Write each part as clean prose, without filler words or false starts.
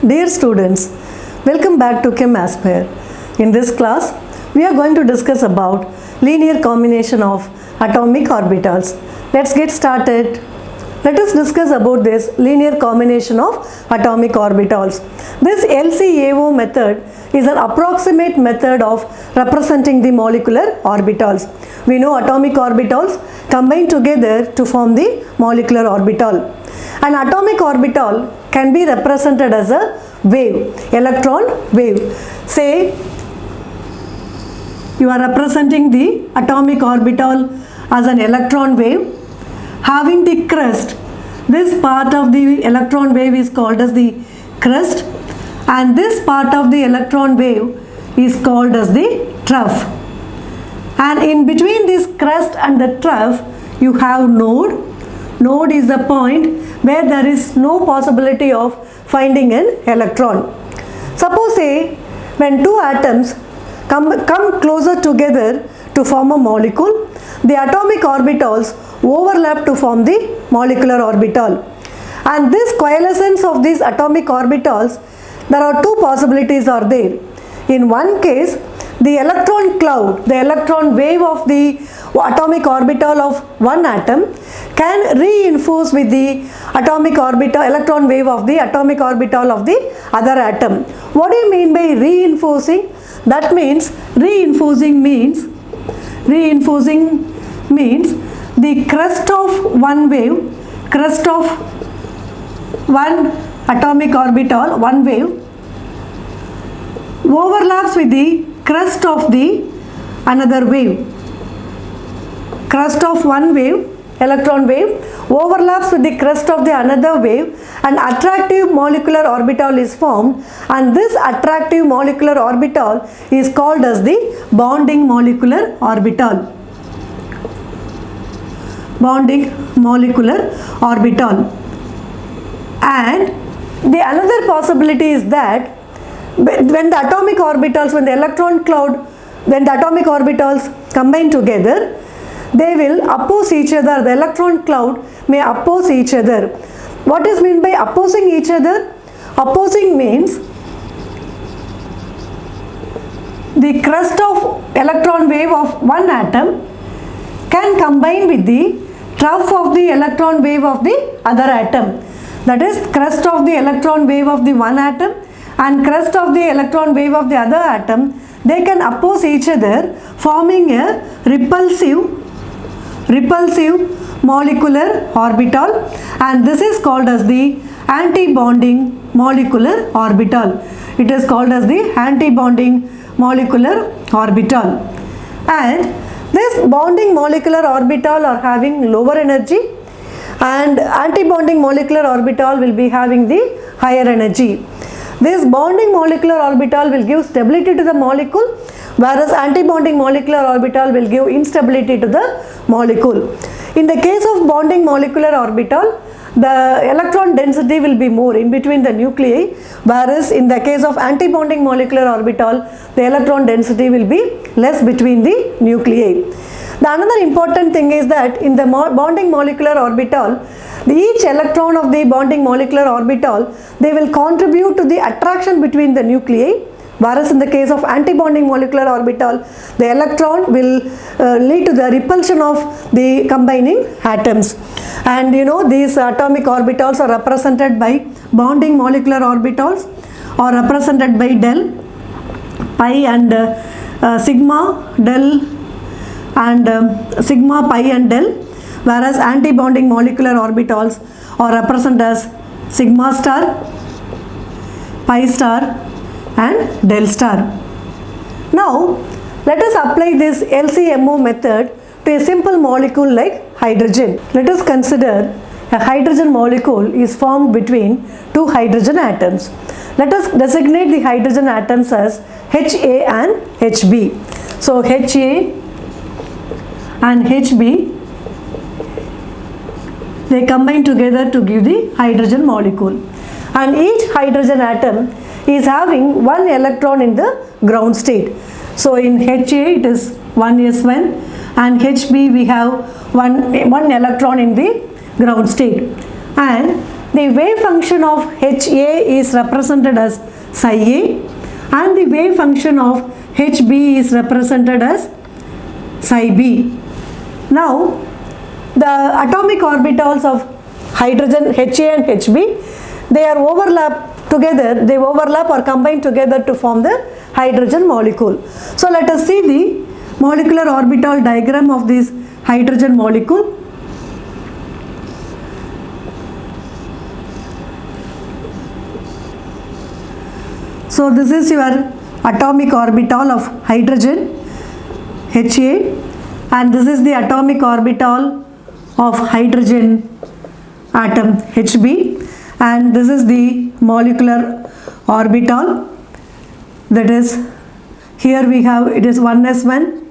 Dear students, welcome back to Chem Aspire. In this class, we are going to discuss about linear combination of atomic orbitals. Let's get started. Let us discuss about this linear combination of atomic orbitals. This LCAO method is an approximate method of representing the molecular orbitals. We know atomic orbitals combine together to form the molecular orbital. An atomic orbital can be represented as a wave, electron wave. Say you are representing the atomic orbital as an electron wave having the crest. This part of the electron wave is called as the crest, and this part of the electron wave is called as the trough. And in between this crest and the trough you have node. Node is the point where there is no possibility of finding an electron. Suppose say when two atoms come closer together to form a molecule, the atomic orbitals overlap to form the molecular orbital. And this coalescence of these atomic orbitals, there are two possibilities are there. In one case, the electron cloud, the electron wave of the atomic orbital of one atom can reinforce with the atomic orbital, electron wave of the atomic orbital of the other atom. What do you mean by reinforcing? That means reinforcing means the crest of one wave, crest of one atomic orbital, one wave overlaps with the crest of the another wave. Crest of one wave, electron wave, overlaps with the crest of the another wave, and attractive molecular orbital is formed, and this attractive molecular orbital is called as the bonding molecular orbital. Bonding molecular orbital. And the another possibility is that when the atomic orbitals, when the electron cloud, when the atomic orbitals combine together, they will oppose each other. The electron cloud may oppose each other. What is meant by opposing each other? Opposing means the crest of electron wave of one atom can combine with the trough of the electron wave of the other atom. That is, crest of the electron wave of the one atom and crest of the electron wave of the other atom, they can oppose each other, forming a repulsive molecular orbital, and this is called as the anti-bonding molecular orbital. It is called as the anti-bonding molecular orbital. And this bonding molecular orbital are having lower energy, and anti-bonding molecular orbital will be having the higher energy. This bonding molecular orbital will give stability to the molecule, whereas anti-bonding molecular orbital will give instability to the molecule. In the case of bonding molecular orbital, the electron density will be more in between the nuclei, whereas in the case of anti-bonding molecular orbital, the electron density will be less between the nuclei. The another important thing is that in the bonding molecular orbital, each electron of the bonding molecular orbital, they will contribute to the attraction between the nuclei, whereas in the case of anti-bonding molecular orbital, the electron will lead to the repulsion of the combining atoms. And you know, these atomic orbitals are represented by bonding molecular orbitals, or represented by del, pi and sigma, del and sigma, pi and del, whereas anti-bonding molecular orbitals are represented as sigma star, pi star and del star. Now let us apply this LCMO method to a simple molecule like hydrogen. Let us consider a hydrogen molecule is formed between two hydrogen atoms. Let us designate the hydrogen atoms as HA and HB. So HA and HB, they combine together to give the hydrogen molecule, and each hydrogen atom is having one electron in the ground state. So in HA it is 1s1, and HB we have one electron in the ground state, and the wave function of HA is represented as psi A and the wave function of HB is represented as psi B. Now, the atomic orbitals of hydrogen HA and HB, they are overlap together, they overlap or combine together to form the hydrogen molecule. So, let us see the molecular orbital diagram of this hydrogen molecule. So, this is your atomic orbital of hydrogen HA and this is the atomic orbital of hydrogen atom HB and this is the molecular orbital, that is here we have it is 1s1,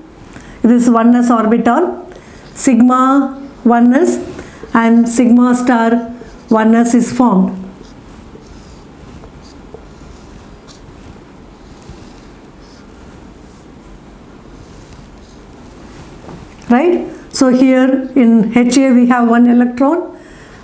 this is 1s orbital, sigma 1s and sigma star 1s is formed. Right? So here in HA we have one electron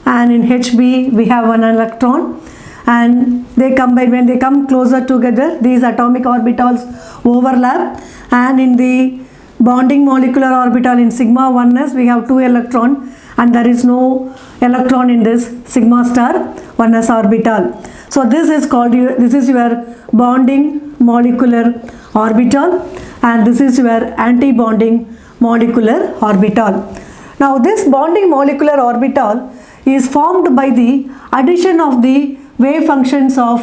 and in HB we have one electron and they combine, when they come closer together these atomic orbitals overlap and in the bonding molecular orbital in sigma 1s we have 2 electron and there is no electron in this sigma star 1s orbital. So this is called, this is your bonding molecular orbital and this is your anti-bonding molecular orbital. Now this bonding molecular orbital is formed by the addition of the wave functions of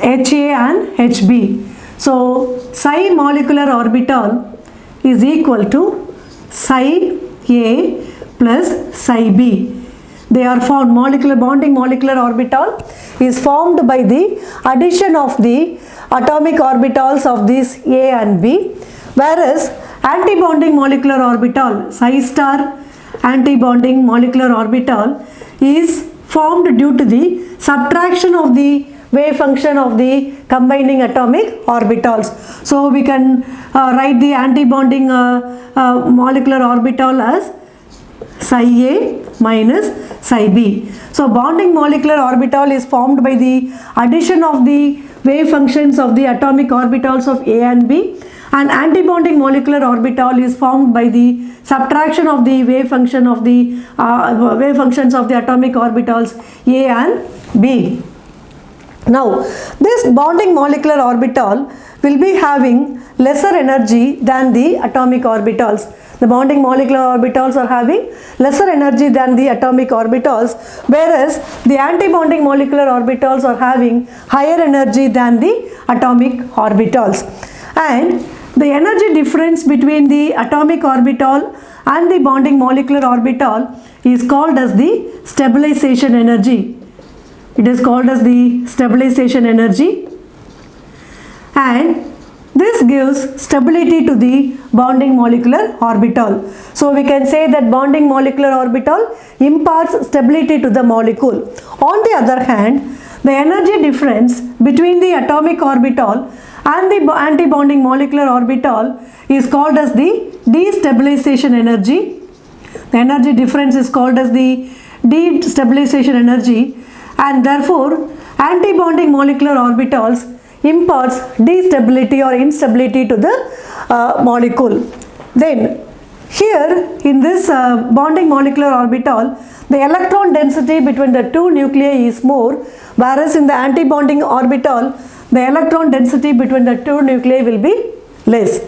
HA and HB. So psi molecular orbital is equal to psi A plus psi B. They are formed, bonding molecular orbital is formed by the addition of the atomic orbitals of these A and B, whereas anti-bonding molecular orbital, psi star anti-bonding molecular orbital is formed due to the subtraction of the wave function of the combining atomic orbitals. So we can write the anti-bonding molecular orbital as psi A minus psi B. So bonding molecular orbital is formed by the addition of the wave functions of the atomic orbitals of A and B, and anti-bonding molecular orbital is formed by the subtraction of the wave function of the wave functions of the atomic orbitals A and B. Now this bonding molecular orbital will be having lesser energy than the atomic orbitals. The bonding molecular orbitals are having lesser energy than the atomic orbitals, whereas the anti-bonding molecular orbitals are having higher energy than the atomic orbitals. And the energy difference between the atomic orbital and the bonding molecular orbital is called as the stabilization energy. It is called as the stabilization energy, and this gives stability to the bonding molecular orbital. So we can say that bonding molecular orbital imparts stability to the molecule. On the other hand, the energy difference between the atomic orbital and the anti-bonding molecular orbital is called as the destabilization energy. The energy difference is called as the destabilization energy, and therefore anti-bonding molecular orbitals imparts destability or instability to the molecule. Then here in this bonding molecular orbital, the electron density between the two nuclei is more, whereas in the anti-bonding orbital the electron density between the two nuclei will be less.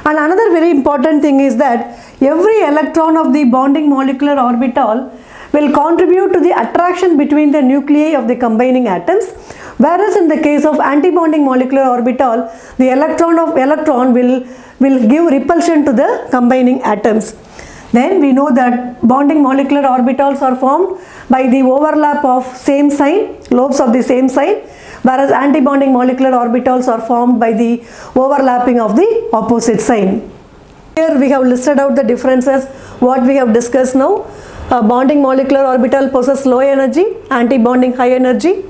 And another very important thing is that every electron of the bonding molecular orbital will contribute to the attraction between the nuclei of the combining atoms, whereas in the case of anti-bonding molecular orbital, the electron will give repulsion to the combining atoms. Then we know that bonding molecular orbitals are formed by the overlap of same sign, lobes of the same sign, whereas anti-bonding molecular orbitals are formed by the overlapping of the opposite sign. Here we have listed out the differences what we have discussed now. Bonding molecular orbital possess low energy, anti-bonding high energy.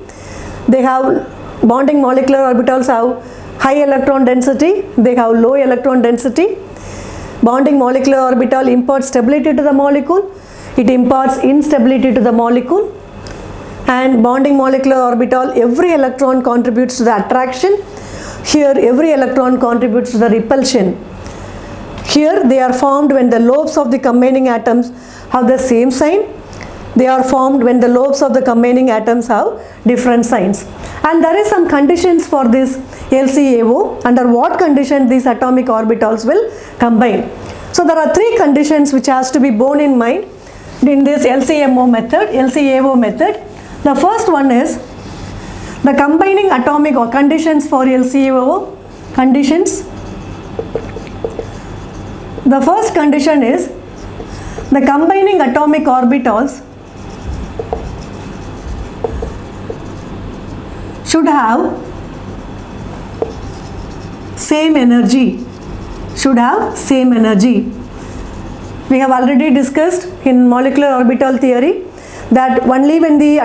They have bonding molecular orbitals have high electron density, they have low electron density. Bonding molecular orbital imparts stability to the molecule, it imparts instability to the molecule. and bonding molecular orbital, every electron contributes to the attraction. Here every electron contributes to the repulsion. Here they are formed when the lobes of the combining atoms have the same sign. They are formed when the lobes of the combining atoms have different signs. And there is some conditions for this LCAO, under what condition these atomic orbitals will combine. So there are three conditions which has to be borne in mind in this LCAO method. The first one is the combining atomic or conditions for LCAO conditions. The first condition is the combining atomic orbitals should have same energy. We have already discussed in molecular orbital theory that only when the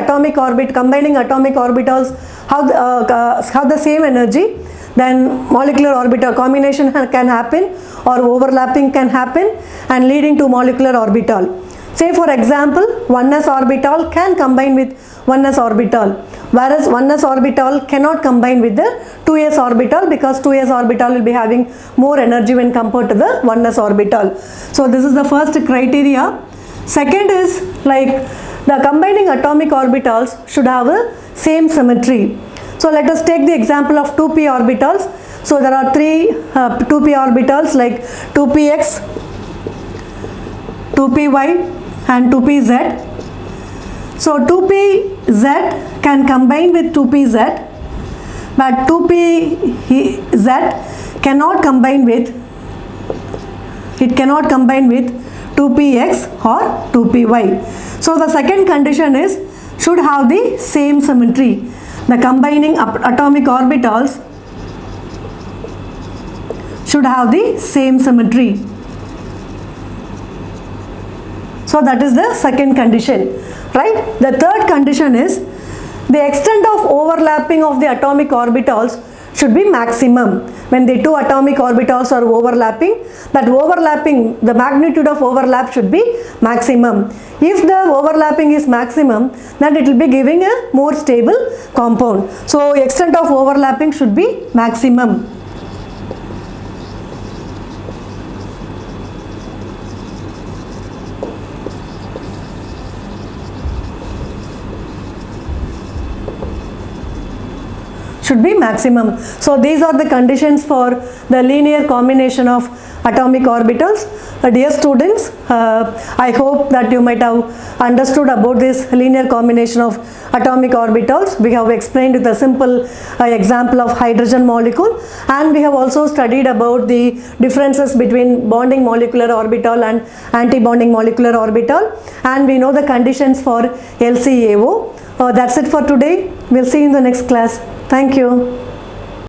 combining atomic orbitals have the same energy, then molecular orbital combination can happen or overlapping can happen and leading to molecular orbital. Say for example, 1s orbital can combine with 1s orbital, whereas 1s orbital cannot combine with the 2s orbital, because 2s orbital will be having more energy when compared to the 1s orbital. So this is the first criteria. Second is like the combining atomic orbitals should have a same symmetry. So let us take the example of 2p orbitals. So there are three 2p orbitals like 2px, 2py and 2pz. So 2pz can combine with 2pz, but 2pz cannot combine with 2px or 2py. So the second condition is should have the same symmetry. The combining atomic orbitals should have the same symmetry. So that is the second condition, right? The third condition is the extent of overlapping of the atomic orbitals should be maximum. When the two atomic orbitals are overlapping, the magnitude of overlap should be maximum. If the overlapping is maximum, then it will be giving a more stable compound. So extent of overlapping should be maximum. Should be maximum. So these are the conditions for the linear combination of atomic orbitals. Dear students, I hope that you might have understood about this linear combination of atomic orbitals. We have explained with a simple example of hydrogen molecule, and we have also studied about the differences between bonding molecular orbital and anti-bonding molecular orbital, and we know the conditions for LCAO. That's it for today. We'll see you in the next class. Thank you.